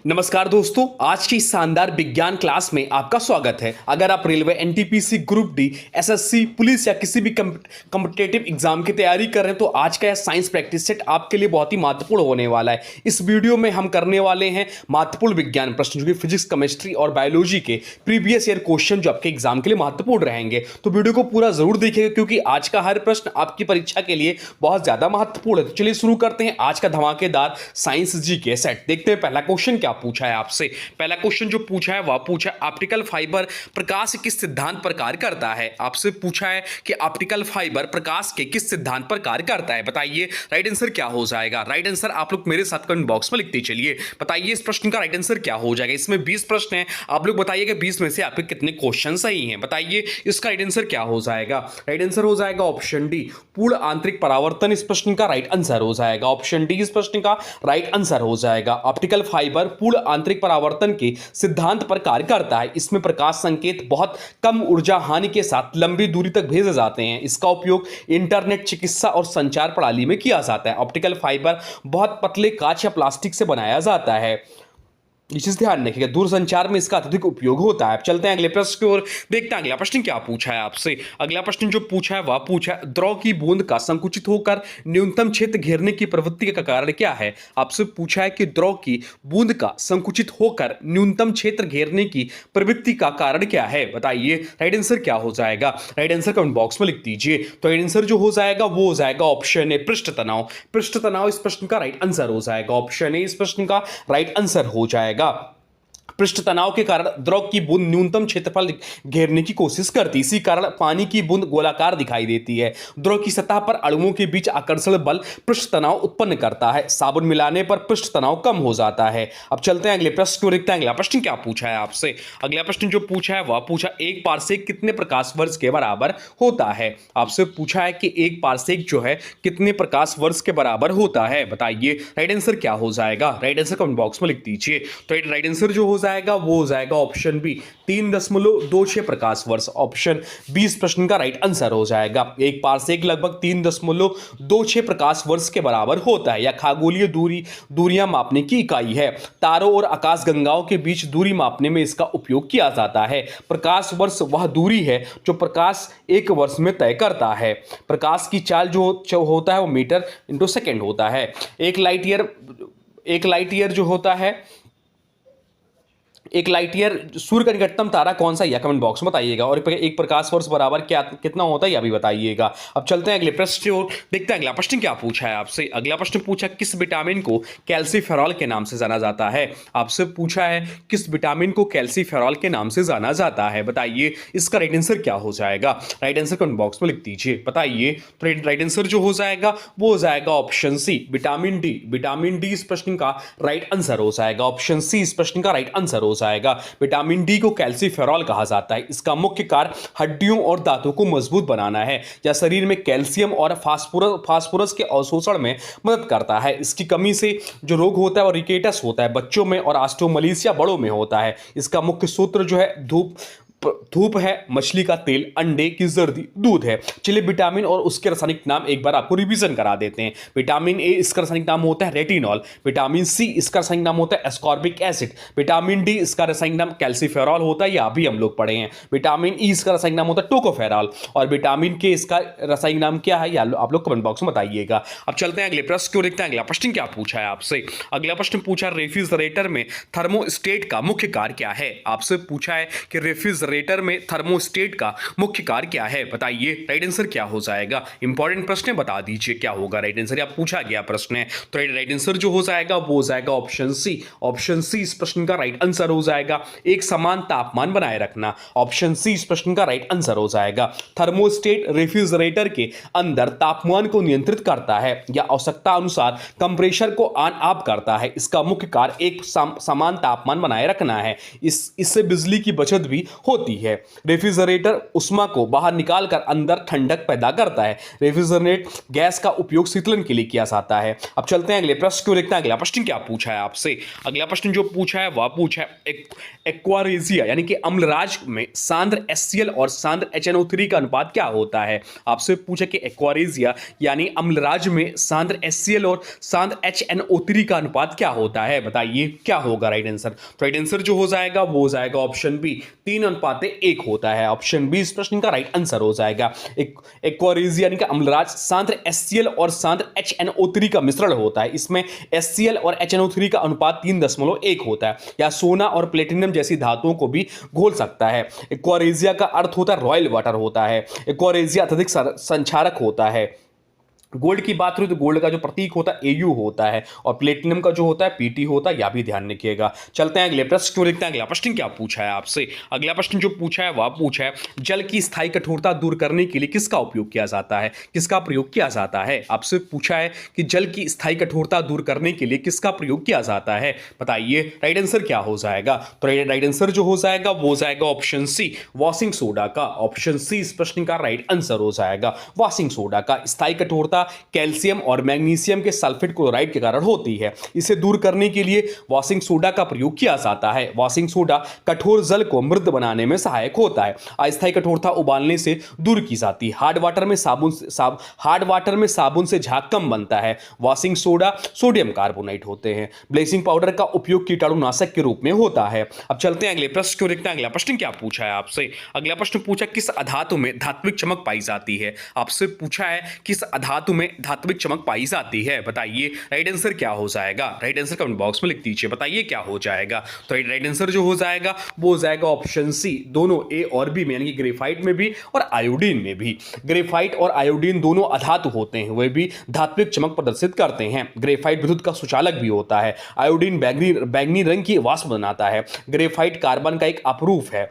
नमस्कार दोस्तों, आज की इस शानदार विज्ञान क्लास में आपका स्वागत है। अगर आप railway, NTPC, group D, SSC, police या किसी भी कॉम्पिटिटिव एग्जाम की तैयारी कर रहे हैं तो आज का यह साइंस प्रैक्टिस सेट आपके लिए बहुत ही महत्वपूर्ण होने वाला है। इस वीडियो में हम करने वाले हैं महत्वपूर्ण विज्ञान प्रश्न, जो कि फिजिक्स, केमिस्ट्री और बायोलॉजी के प्रीवियस ईयर क्वेश्चन जो आपके एग्जाम के लिए महत्वपूर्ण रहेंगे। तो वीडियो को पूरा जरूर देखिएगा क्योंकि आज का हर प्रश्न आपकी परीक्षा के लिए बहुत ज्यादा महत्वपूर्ण है। तो चलिए शुरू करते हैं आज का धमाकेदार साइंस जी के सेट। देखते हैं पहला क्वेश्चन क्या पूछा है आपसे। पहला क्वेश्चन जो पूछा है वह पूछा ऑप्टिकल फाइबर प्रकाश किस सिद्धांत पर कार्य करता है। आपसे पूछा है कि ऑप्टिकल फाइबर प्रकाश के किस सिद्धांत पर कार्य करता है। बताइए राइट आंसर क्या हो जाएगा। राइट आंसर आप लोग मेरे साथ कमेंट बॉक्स में लिखते चलिए। बताइए इस प्रश्न का राइट आंसर क्या हो जाएगा। इसमें 20 प्रश्न हैं, आप लोग बताइएगा 20 में से आपके कितने क्वेश्चन सही हैं। बताइए इसका राइट आंसर क्या हो जाएगा। राइट आंसर हो जाएगा ऑप्शन डी, पूर्ण आंतरिक परावर्तन इस प्रश्न का राइट आंसर हो जाएगा। ऑप्शन डी इस प्रश्न का राइट आंसर हो जाएगा। ऑप्टिकल फाइबर पूर्ण आंतरिक परावर्तन के सिद्धांत पर कार्य करता है। इसमें प्रकाश संकेत बहुत कम ऊर्जा हानि के साथ लंबी दूरी तक भेजे जाते हैं। इसका उपयोग इंटरनेट, चिकित्सा और संचार प्रणाली में किया जाता है। ऑप्टिकल फाइबर बहुत पतले कांच या प्लास्टिक से बनाया जाता है। ये चीज ध्यान रखिएगा, दूरसंचार में इसका अत्यधिक उपयोग होता है। चलते हैं अगले प्रश्न की ओर, देखते हैं अगला प्रश्न क्या पूछा है आपसे। अगला प्रश्न जो पूछा है वह पूछा है द्रव की बूंद का संकुचित होकर न्यूनतम क्षेत्र घेरने की प्रवृत्ति का कारण क्या है। आपसे पूछा है कि द्रव की बूंद का संकुचित होकर न्यूनतम क्षेत्र घेरने की प्रवृत्ति का कारण क्या है। बताइए राइट आंसर क्या हो जाएगा। राइट आंसर कमेंट बॉक्स में लिख दीजिए। तो राइट आंसर जो हो जाएगा वो हो जाएगा ऑप्शन ए, पृष्ठ तनाव। पृष्ठ तनाव इस प्रश्न का राइट आंसर हो जाएगा। ऑप्शन ए इस प्रश्न का राइट आंसर हो जाएगा। पृष्ठ तनाव के कारण द्रव की बूंद न्यूनतम क्षेत्रफल घेरने की कोशिश करती है। इसी कारण पानी की बूंद गोलाकार दिखाई देती है। द्रव की सतह पर अणुओं के बीच आकर्षण बल पृष्ठ तनाव उत्पन्न करता है। साबुन मिलाने पर पृष्ठ तनाव कम हो जाता है। अब चलते हैं अगले प्रश्न को, देखते हैं अगला प्रश्न क्या पूछा है आपसे। अगला प्रश्न जो पूछा है वह पूछा एक पारसेक कितने प्रकाश वर्ष के बराबर होता है। आपसे पूछा है कि एक पारसेक जो है कितने प्रकाश वर्ष के बराबर होता है। बताइए राइट आंसर क्या हो जाएगा। राइट आंसर कमेंट बॉक्स में लिख दीजिए। तो राइट आंसर जो हो जाएगा वो हो जाएगा ऑप्शन बी, 3.26 प्रकाश वर्ष। ऑप्शन बी इस प्रश्न का राइट आंसर हो जाएगा। एक पारसेक लगभग 3.26 प्रकाश वर्ष के बराबर होता है। यह खगोलीय दूरियां मापने की इकाई है। तारों और आकाशगंगाओं के बीच दूरी मापने में इसका उपयोग किया जाता है। प्रकाश वर्ष वह दूरी है जो प्रकाश एक वर्ष में तय करता है। प्रकाश की चाल जो होता है वो मीटर इंटू सेकेंड होता है। एक लाइट ईयर जो होता है, एक लाइट ईयर सूर्य का निकटतम तारा कौन सा है, कमेंट बॉक्स में बताइएगा। और एक प्रकाश वर्ष बराबर क्या कितना होता है यह भी बताइएगा। अब चलते हैं अगले प्रश्न की ओर, देखते हैं अगला प्रश्न क्या पूछा है आपसे। अगला प्रश्न पूछा किस विटामिन को कैल्सीफेरॉल के नाम से जाना जाता है। आपसे पूछा है किस विटामिन को कैल्सीफेरॉल के नाम से जाना जाता है। बताइए इसका राइट आंसर क्या हो जाएगा। राइट आंसर कमेंट बॉक्स में लिख दीजिए। बताइए तो राइट आंसर जो हो जाएगा वो हो जाएगा option C, vitamin D. Vitamin D इस प्रश्न का राइट आंसर हो जाएगा। ऑप्शन सी इस प्रश्न का राइट आंसर हो जाएगा। विटामिन डी को कैल्सीफेरॉल कहा जाता है। इसका मुख्य कार्य हड्डियों और दांतों को मजबूत बनाना है। यह शरीर में कैल्शियम और फास्फोरस के अवशोषण में मदद करता है। इसकी कमी से जो रोग होता है वो रिकेटस होता है बच्चों में, और ऑस्टियोमलेशिया बड़ों में होता है। इसका मुख्य सूत्र जो है धूप है, मछली का तेल, अंडे की जर्दी, दूध है। चलिए विटामिन और उसके रासायनिक नाम एक बार आपको रिवीजन करा देते हैं। विटामिन ए इसका रासायनिक नाम होता है रेटिनॉल। विटामिन सी इसका रासायनिक नाम होता है एस्कॉर्बिक एसिड। विटामिन डी इसका रासायनिक नाम कैल्सीफेरॉल होता है, यह अभी हम लोग पढ़े हैं। विटामिन ई इसका रासायनिक नाम होता है टोकोफेरॉल। और विटामिन के इसका रासायनिक नाम क्या है आप लोग कमेंट बॉक्स में बताइएगा। अब चलते हैं अगले प्रश्न को, देखते हैं अगला प्रश्न क्या पूछा है आपसे। अगला प्रश्न पूछा रेफ्रिजरेटर में थर्मोस्टेट का मुख्य कार्य क्या है। आपसे पूछा है कि रेफ्रिजरेटर में थर्मोस्टेट का मुख्य कार्य क्या है। बताइए राइट आंसर क्या हो जाएगा। इंपॉर्टेंट प्रश्न है, बता दीजिए क्या होगा राइट आंसर, या पूछा गया प्रश्न है। तो राइट आंसर जो हो जाएगा वो हो जाएगा ऑप्शन सी। ऑप्शन सी इस प्रश्न का राइट आंसर हो जाएगा। एक समान तापमान बनाए रखना। ऑप्शन सी इस प्रश्न का राइट आंसर हो जाएगा। थर्मोस्टेट रेफ्रिजरेटर के अंदर तापमान को नियंत्रित करता है या आवश्यकता अनुसार कंप्रेसर को ऑन ऑफ करता है। इसका मुख्य कार्य एक समान तापमान बनाए रखना है। इससे बिजली की बचत भी होती होती है। रेफ्रिजरेटर उष्मा को बाहर निकालकर अंदर ठंडक पैदा करता है। रेफ्रिजरेट गैस का उपयोग शीतलन के लिए किया जाता है। अब चलते हैं अगले प्रश्न को देखते हैं। अगला प्रश्न क्या पूछा है आपसे। अगला प्रश्न जो पूछा है वह पूछा है एक्वारेजिया यानी कि अम्लराज में सांद्र HCl और सांद्र HNO3 का अनुपात क्या होता है। आपसे पूछा कि एक्वारेजिया यानी अम्लराज में सांद्र HCl और सांद्र HNO3 का अनुपात क्या होता है, बताइए क्या होगा राइट आंसर। तो राइट आंसर जो हो जाएगा वो हो जाएगा ऑप्शन बी, 3:1 होता है। ऑप्शन बी इस प्रश्न का राइट आंसर हो जाएगा। एक्वारेजिया यानी कि अम्लराज सांद्र HCl और सांद्र HNO3 का मिश्रण होता है। इसमें HCl और HNO3 का अनुपात 3:1 होता है। या सोना और प्लेटिनम जैसी धातुओं को भी घोल सकता है। एक्वारेजिया का अर्थ होता है रॉयल वाटर होता है। एक्वारेजिया अत्यधिक संक्षारक होता है। गोल्ड की बात करें तो गोल्ड का जो प्रतीक होता है AU होता है और प्लेटिनम का जो होता है PT होता है, यह भी ध्यान रखिएगा। चलते हैं अगले प्रश्न को देखते हैं। अगला प्रश्न क्या पूछा है आपसे। अगला प्रश्न जो पूछा है वह पूछा है जल की स्थायी कठोरता दूर करने के लिए किसका उपयोग किया जाता है, किसका प्रयोग किया जाता है। आपसे पूछा है कि जल की स्थायी कठोरता दूर करने के लिए किसका प्रयोग किया जाता है, बताइए राइट आंसर क्या हो जाएगा। तो राइट आंसर जो हो जाएगा वो हो जाएगा ऑप्शन सी, वॉशिंग सोडा का। ऑप्शन सी इस प्रश्न का राइट आंसर हो जाएगा। वॉशिंग सोडा का स्थायी कठोरता कैल्शियम और मैग्नीशियम के सल्फेट क्लोराइड के कारण होती है। इसे दूर करने के लिए वॉशिंग सोडा का प्रयोग किया जाता है। वॉशिंग सोडा कठोर जल को मृद बनाने में सहायक होता है। अस्थायी कठोरता उबालने से दूर की जाती है। हार्ड वाटर में साबुन से झाग कम बनता है। वॉशिंग सोडा सोडियम कार्बोनेट होते हैं। ब्लीचिंग पाउडर का उपयोग कीटाणुनाशक के रूप में होता है। अब चलते हैं अगले प्रश्न को देखते हैं। अगला प्रश्न क्या पूछा है आपसे। अगला प्रश्न पूछा किस अधातु में धात्विक चमक पाई जाती है। आपसे पूछा है किस अधातु में धात्विक चमक पाई जाती है, बताइए राइट आंसर क्या हो जाएगा। राइट आंसर कमेंट बॉक्स में लिख दीजिए, बताइए क्या हो जाएगा। तो राइट आंसर जो हो जाएगा वो हो जाएगा ऑप्शन सी, दोनों A और B में यानी कि ग्रेफाइट में भी और आयोडीन में भी। ग्रेफाइट और आयोडीन दोनों अधातु होते हैं, वे भी धात्विक चमक प्रदर्शित करते हैं। ग्रेफाइट विद्युत का सुचालक भी होता है। आयोडीन बैंगनी रंग की वाष्प बनाता है। ग्रेफाइट कार्बन का एक अपरूप है।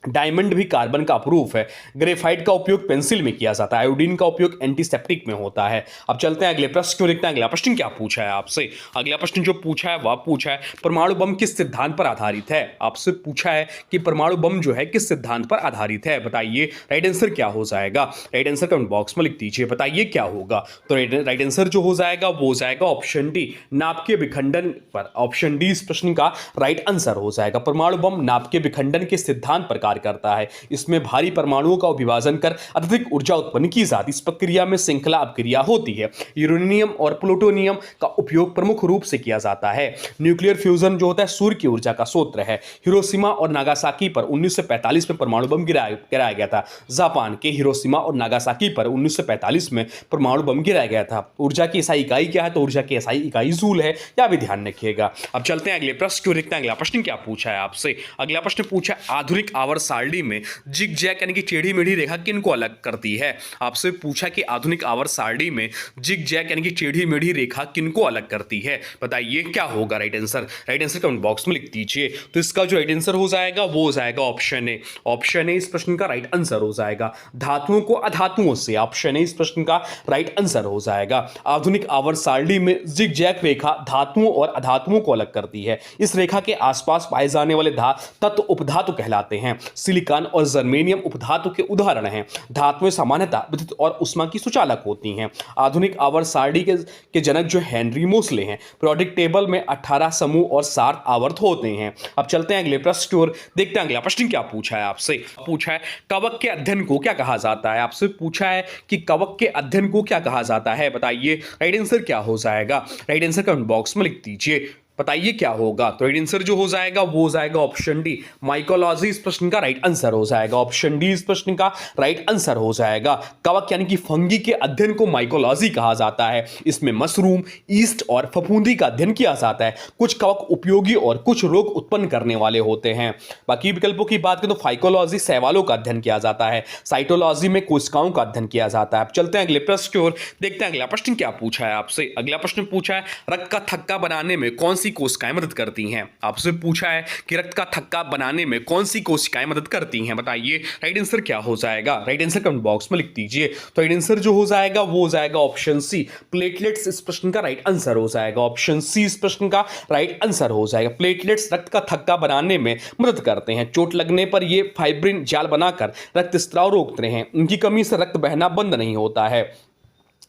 डायमंड भी कार्बन का अपरूप है। ग्रेफाइट का उपयोग पेंसिल में किया जाता है। आयोडीन का उपयोग एंटीसेप्टिक में होता है। अब चलते हैं अगले प्रश्न को देखते हैं। अगला प्रश्न क्या पूछा है आपसे। अगला प्रश्न जो पूछा है वह पूछा है परमाणु बम किस सिद्धांत पर आधारित है। आपसे पूछा है कि परमाणु बम जो है किस सिद्धांत पर आधारित है, बताइए राइट आंसर क्या हो जाएगा। राइट आंसर कमेंट बॉक्स में लिख दीजिए, बताइए क्या होगा। तो राइट आंसर जो हो जाएगा वो हो जाएगा ऑप्शन डी, नाप के विखंडन पर। ऑप्शन डी इस प्रश्न का राइट आंसर हो जाएगा। परमाणु बम नाप के विखंडन के सिद्धांत पर करता है। इसमें भारी परमाणुओं का विभाजन कर अत्यधिक ऊर्जा उत्पन्न की जाती है। इस प्रक्रिया में श्रृंखला अपक्रिया होती है। यूरेनियम और प्लूटोनियम का उपयोग प्रमुख रूप से किया जाता है। न्यूक्लियर फ्यूजन जो होता है सूर्य की ऊर्जा का स्रोत है। हिरोशिमा और नागासाकी पर 1945 में परमाणु बम गिराया गया था। जापान के हिरोशिमा और नागासाकी पर 1945 में परमाणु बम गिराया गया था। ऊर्जा की SI इकाई क्या है, तो ऊर्जा की SI इकाई जूल है, यह भी ध्यान रखिएगा। अब चलते हैं अगले प्रश्न को देखते हैं। अगला प्रश्न क्या पूछा है आपसे। अगला प्रश्न पूछा आधुनिक आवर्त सारणी में जिग जैग यानी कि टेढ़ी मेढ़ी रेखा किनको अलग करती है। आपसे पूछा कि आधुनिक आवर्त सारणी में जिग जैग यानी कि टेढ़ी मेढ़ी रेखा किनको अलग करती है, बताइए क्या होगा right answer. Right answer comment box में लिख दीजिए। तो इसका जो राइट आंसर हो जाएगा वो हो जाएगा ऑप्शन ए। ऑप्शन ए इस प्रश्न का राइट आंसर हो जाएगा। धातुओं को अधातुओं से, ऑप्शन ए इस प्रश्न का राइट आंसर हो जाएगा। आधुनिक आवर्त सारणी में जिग जैग रेखा धातुओं और अधातुओं को अलग करती है। इस रेखा के आसपास पाए जाने वाले तत्व उपधातु कहलाते हैं। सिलिकॉन और जर्मेनियम उपधातु के उदाहरण हैं। धातुएं सामान्यतः विद्युत और उष्मा की सुचालक होती हैं। आधुनिक आवर्त सारणी के जनक जो हेनरी मोसले हैं। पीरियोडिक टेबल में 18 समूह और 7 आवर्त होते हैं। अब चलते हैं अगले प्रश्न की ओर, देखते हैं अगला प्रश्न क्या पूछा है आपसे। पूछा है कवक के अध्ययन को क्या कहा जाता है। आपसे पूछा है कि कवक के अध्ययन को क्या कहा जाता है, बताइए राइट आंसर क्या हो जाएगा। राइट आंसर कमेंट बॉक्स में लिख दीजिए, बताइए क्या होगा। तो राइट आंसर जो हो जाएगा वो हो जाएगा ऑप्शन डी, माइकोलॉजी इस प्रश्न का राइट आंसर हो जाएगा। ऑप्शन डी इस प्रश्न का राइट आंसर हो जाएगा। कवक यानी कि फंगी के अध्ययन को माइकोलॉजी कहा जाता है। इसमें मशरूम, ईस्ट और फफूंदी का अध्ययन किया जाता है। कुछ कवक उपयोगी और कुछ रोग उत्पन्न करने वाले होते हैं। बाकी विकल्पों की बात करें तो फाइकोलॉजी शैवालों का अध्ययन किया जाता है। साइटोलॉजी में कोशिकाओं का अध्ययन किया जाता है। अब चलते हैं अगले प्रश्न की ओर, देखते हैं अगला प्रश्न क्या पूछा है आपसे। अगला प्रश्न पूछा है रक्त का थक्का बनाने में कौन सी सी कोशिकाएं मदद करती हैं? आपसे पूछा है कि रक्त का थक्का बनाने में कौन सी कोशिकाएं मदद करती हैं? बताइए राइट आंसर क्या हो जाएगा? राइट आंसर कमेंट बॉक्स में लिख दीजिए। तो राइट आंसर जो हो जाएगा वो हो जाएगा ऑप्शन सी, प्लेटलेट्स इस प्रश्न का राइट आंसर हो जाएगा। ऑप्शन सी इस प्रश्न का राइट आंसर हो जाएगा। प्लेटलेट्स रक्त का थक्का बनाने में मदद करते हैं। चोट लगने पर ये फाइब्रिन जाल बनाकर रक्त स्त्राव रोकते हैं। इनकी कमी से रक्त बहना बंद नहीं होता है।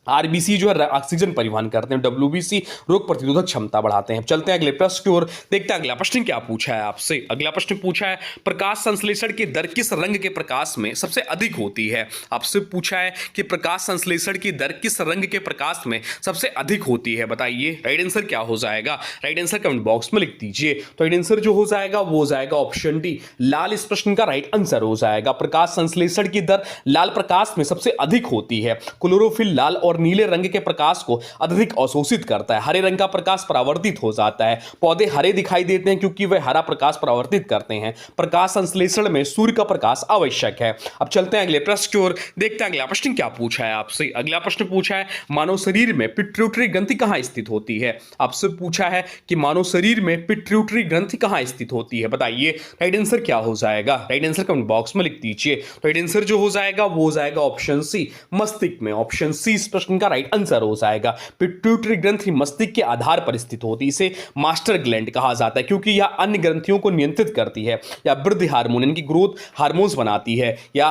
आरबीसी जो है ऑक्सीजन परिवहन करते हैं। डब्ल्यूबीसी रोग प्रतिरोधक क्षमता बढ़ाते हैं। चलते हैं अगले प्रश्न की ओर, देखते हैं अगला प्रश्न क्या पूछा है आपसे। अगला प्रश्न पूछा है प्रकाश संश्लेषण की दर किस रंग के प्रकाश में सबसे अधिक होती है? आपसे पूछा है कि प्रकाश संश्लेषण की दर किस रंग के प्रकाश में सबसे अधिक होती है? बताइए राइट आंसर क्या हो जाएगा? राइट आंसर कमेंट बॉक्स में लिख दीजिए। तो राइट आंसर जो हो जाएगा वो हो जाएगा ऑप्शन डी, लाल इस प्रश्न का राइट आंसर हो जाएगा। प्रकाश संश्लेषण की दर लाल प्रकाश में सबसे अधिक होती है। क्लोरोफिल लाल और नीले रंग के प्रकाश को अधिक अवशोषित करता है। हरे रंग का प्रकाश परावर्तित हो जाता है। पौधे हरे दिखाई देते हैं क्योंकि वे हरा प्रकाश परावर्तित करते हैं। प्रकाश संश्लेषण में सूर्य का प्रकाश आवश्यक है। अब चलते हैं अगले प्रश्न की ओर, देखते हैं अगला प्रश्न क्या पूछा है आपसे। अगला प्रश्न पूछा है मानव शरीर में पिट्यूटरी ग्रंथि कहां स्थित होती है? आपसे पूछा है कि मानव शरीर में पिट्यूटरी ग्रंथि कहां स्थित होती है? बताइए राइट आंसर क्या हो जाएगा? राइट आंसर कमेंट बॉक्स में लिख दीजिए। तो राइट आंसर जो हो जाएगा वो हो जाएगा ऑप्शन सी, मस्तिष्क में। ऑप्शन सी इस प्रश्न का राइट आंसर हो जाएगा। पिट्यूटरी ग्रंथि मस्तिष्क के आधार पर स्थित होती है। इसे मास्टर ग्लैंड कहा जाता है क्योंकि यह अन्य ग्रंथियों को नियंत्रित करती है या वृद्धि हार्मोन यानी कि ग्रोथ हार्मोन्स बनाती है या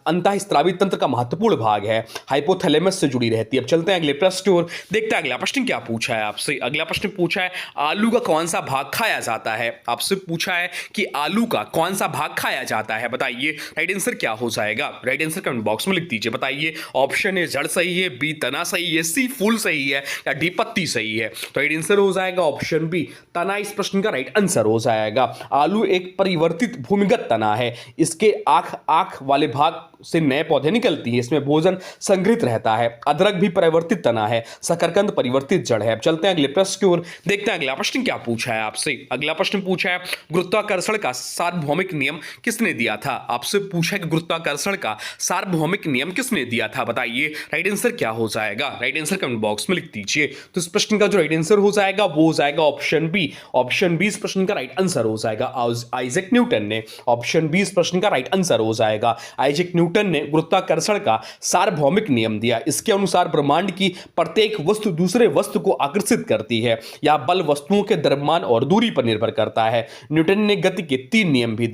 अंतःस्रावी तंत्र का महत्वपूर्ण भाग है। हाइपोथैलेमस से जुड़ी रहती है। अब चलते हैं अगले प्रश्न की ओर, देखते हैं अगला प्रश्न क्या पूछा है आपसे। अगला प्रश्न पूछा है आलू का कौन सा भाग खाया जाता है? आपसे पूछा है कि आलू का कौन सा भाग खाया जाता है? बताइए राइट आंसर क्या हो जाएगा? राइट आंसर कमेंट बॉक्स में लिख दीजिए। बताइए ऑप्शन ए जड़ सही है, बी तना सही है, सी फूल सही है या डी पत्ती सही है? तो राइट आंसर हो जाएगा ऑप्शन बी, तना इस प्रश्न का राइट आंसर हो जाएगा। आलू एक परिवर्तित भूमिगत तना है। इसके आंख वाले भाग से नए पौधे निकलती हैं। इसमें भोजन संग्रहित रहता है। अदरक भी परिवर्तित तना है। शकरकंद परिवर्तित जड़ है। अब चलते हैं अगले प्रश्न की ओर, देखते हैं अगला प्रश्न क्या पूछा है आपसे। अगला प्रश्न पूछा है गुरुत्वाकर्षण का सार्वभौमिक नियम किसने दिया था? आपसे पूछा है कि गुरुत्वाकर्षण का सार्वभौमिक नियम किसने दिया था? बताइए राइट आंसर क्या हो जाएगा? राइट आंसर कमेंट बॉक्स में लिख दीजिए। तो इस प्रश्न का जो राइट आंसर हो जाएगा वो हो जाएगा ऑप्शन बी। ऑप्शन बी इस प्रश्न का राइट आंसर हो जाएगा। आइजैक न्यूटन ने। ऑप्शन बी इस प्रश्न का राइट आंसर हो जाएगा। आइजैक न्यूटन ने गुरुत्वाकर्षण का सार्वभौमिक नियम दिया। इसके अनुसार ब्रह्मांड की प्रत्येक वस्तु दूसरे वस्तु को आकर्षित करती है। यह बल वस्तुओं के द्रव्यमान और दूरी पर निर्भर करता है। न्यूटन ने गति के तीन नियम भी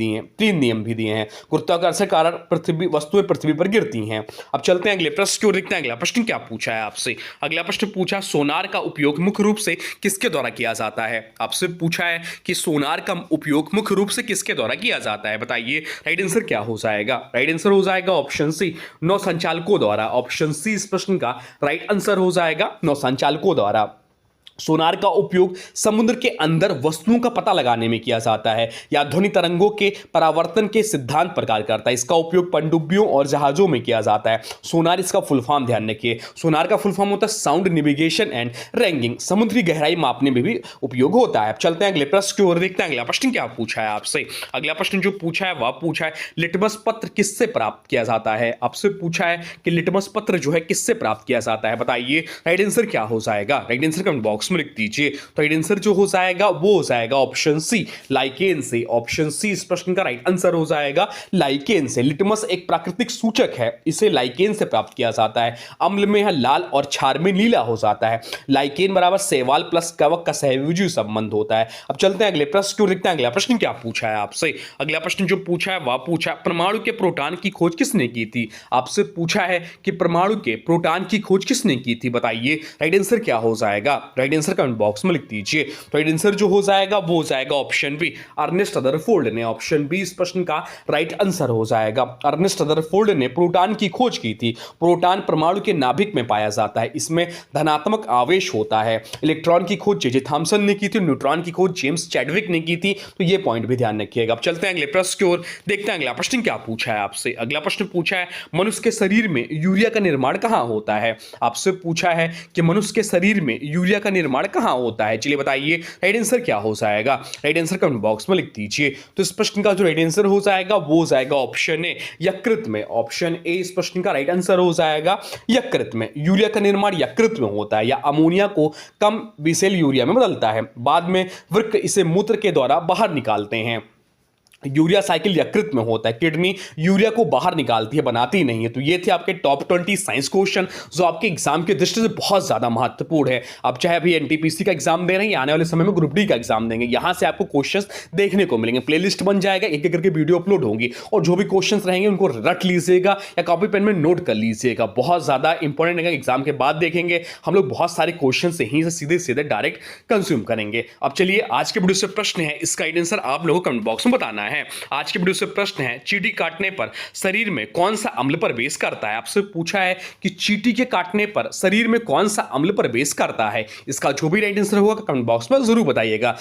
दिए हैं। गुरुत्वाकर्षण के कारण वस्तुएं पृथ्वी पर गिरती हैं। अब चलते हैं अगले प्रश्न की ओर, देखते हैं अगला प्रश्न क्या पूछा है आपसे। अगला प्रश्न पूछा सोनार का उपयोग मुख्य रूप से किसके द्वारा किया जाता है? आपसे पूछा है कि सोनार का उपयोग मुख्य रूप से किसके द्वारा किया जाता है? बताइए राइट आंसर क्या हो जाएगा? राइट आंसर हो जाएगा ऑप्शन सी, नौ संचालकों द्वारा। ऑप्शन सी इस प्रश्न का राइट आंसर हो जाएगा, नौ संचालकों द्वारा। सोनार का उपयोग समुद्र के अंदर वस्तुओं का पता लगाने में किया जाता है या ध्वनि तरंगों के परावर्तन के सिद्धांत पर कार्य करता है। इसका उपयोग पनडुब्बियों और जहाजों में किया जाता है। सोनार इसका फुल फॉर्म ध्यान रखिए। सोनार का फुल फॉर्म होता है साउंड नेविगेशन एंड रैंकिंग। समुद्री गहराई मापने में भी उपयोग होता है। चलते हैं अगले प्रश्न की ओर, देखते हैं अगला प्रश्न क्या पूछा है आपसे। अगला प्रश्न जो पूछा है वह पूछा है लिटमस पत्र किससे प्राप्त किया जाता है? आपसे पूछा है कि लिटमस पत्र जो है किससे प्राप्त किया जाता है? बताइए राइट आंसर क्या हो जाएगा? राइट आंसर कमेंट बॉक्स में लिख दीजिए। तो राइट आंसर जो हो जाएगा वो हो जाएगा ऑप्शन सी, लाइकेन से। ऑप्शन सी इस प्रश्न का राइट आंसर हो जाएगा, लाइकेन से। लिटमस एक प्राकृतिक सूचक है। इसे लाइकेन से प्राप्त किया जाता है। अम्ल में यह लाल और क्षार में नीला हो जाता है। लाइकेन बराबर शैवाल प्लस कवक का सहयोजी संबंध होता है। अब चलते हैं अगले प्रश्न को, देखते हैं अगला प्रश्न क्या पूछा है आपसे। अगला प्रश्न जो पूछा है वह पूछा परमाणु के प्रोटॉन की खोज किसने की थी? आपसे पूछा है कि परमाणु के प्रोटॉन की खोज किसने की थी? बताइए राइट आंसर क्या हो जाएगा? राइट आंसर कमेंट बॉक्स में लिख दीजिए। तो राइट आंसर जो हो जाएगा वो हो जाएगा ऑप्शन बी, अर्नेस्ट रदरफोर्ड ने। ऑप्शन बी इस प्रश्न का राइट आंसर हो जाएगा। अर्नेस्ट रदरफोर्ड ने प्रोटॉन की खोज की थी। प्रोटॉन परमाणु के नाभिक में पाया जाता है। इसमें धनात्मक आवेश होता है। इलेक्ट्रॉन की खोज जे थॉमसन ने की थी। न्यूट्रॉन की खोज जेम्स चैडविक ने की थी। तो ये पॉइंट भी ध्यान रखिएगा। अब चलते हैं अगले प्रश्न की ओर, देखते हैं अगला प्रश्न क्या पूछा है आपसे। अगला प्रश्न पूछा है मनुष्य के शरीर में यूरिया का निर्माण कहां होता है? आपसे पूछा है कि मनुष्य के शरीर में यूरिया का निर्माण निर्माण कहाँ होता है? चलिए बताइए राइट आंसर क्या हो जाएगा? राइट आंसर कमेंट बॉक्स में लिख दीजिए। तो इस प्रश्न का जो राइट आंसर हो जाएगा वो हो जाएगा ऑप्शन ए यकृत में। ऑप्शन ए इस प्रश्न का राइट आंसर हो जाएगा यकृत में। यूरिया का निर्माण यकृत में होता है या अमोनिया को कम विशेल यूरिया में बदलता है। बाद में वृक्क इसे मूत्र के द्वारा बाहर निकालते हैं। यूरिया साइकिल यकृत में होता है। किडनी यूरिया को बाहर निकालती है, बनाती नहीं है। तो ये थे आपके टॉप 20 साइंस क्वेश्चन जो आपके एग्जाम की दृष्टि से बहुत ज्यादा महत्वपूर्ण है। आप चाहे अभी एनटीपीसी का एग्जाम दे रहे हैं या आने वाले समय में ग्रुप डी का एग्जाम देंगे, यहां से आपको क्वेश्चंस देखने को मिलेंगे। प्लेलिस्ट बन जाएगा, एक एक करके वीडियो अपलोड होंगी और जो भी क्वेश्चन रहेंगे उनको रट लीजिएगा या कॉपी पेन में नोट कर लीजिएगा। बहुत ज्यादा इंपॉर्टेंट है। एग्जाम के बाद देखेंगे हम लोग बहुत सारे क्वेश्चन से ही सीधे सीधे डायरेक्ट कंज्यूम करेंगे। अब चलिए आज के वीडियो से प्रश्न है, इसका आंसर आप लोगों को कमेंट बॉक्स में बताना है। आज के वीडियो से प्रश्न है, चींटी काटने पर शरीर में कौन सा अम्ल प्रवेश करता है? आपसे पूछा है कि चींटी के काटने पर शरीर में कौन सा अम्ल प्रवेश करता है। इसका जो भी राइट आंसर होगा कमेंट बॉक्स में जरूर बताइएगा,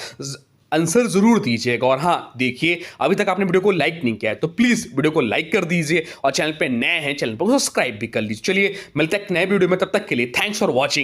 आंसर जरूर दीजिएगा। और हाँ देखिए, अभी तक आपने वीडियो को लाइक नहीं किया है तो प्लीज वीडियो को लाइक कर दीजिए और चैनल पे नए हैं चैनल को सब्सक्राइब भी कर लीजिए। चलिए मिलते हैं एक नए वीडियो में, तब तक के लिए थैंक्स फॉर वॉचिंग।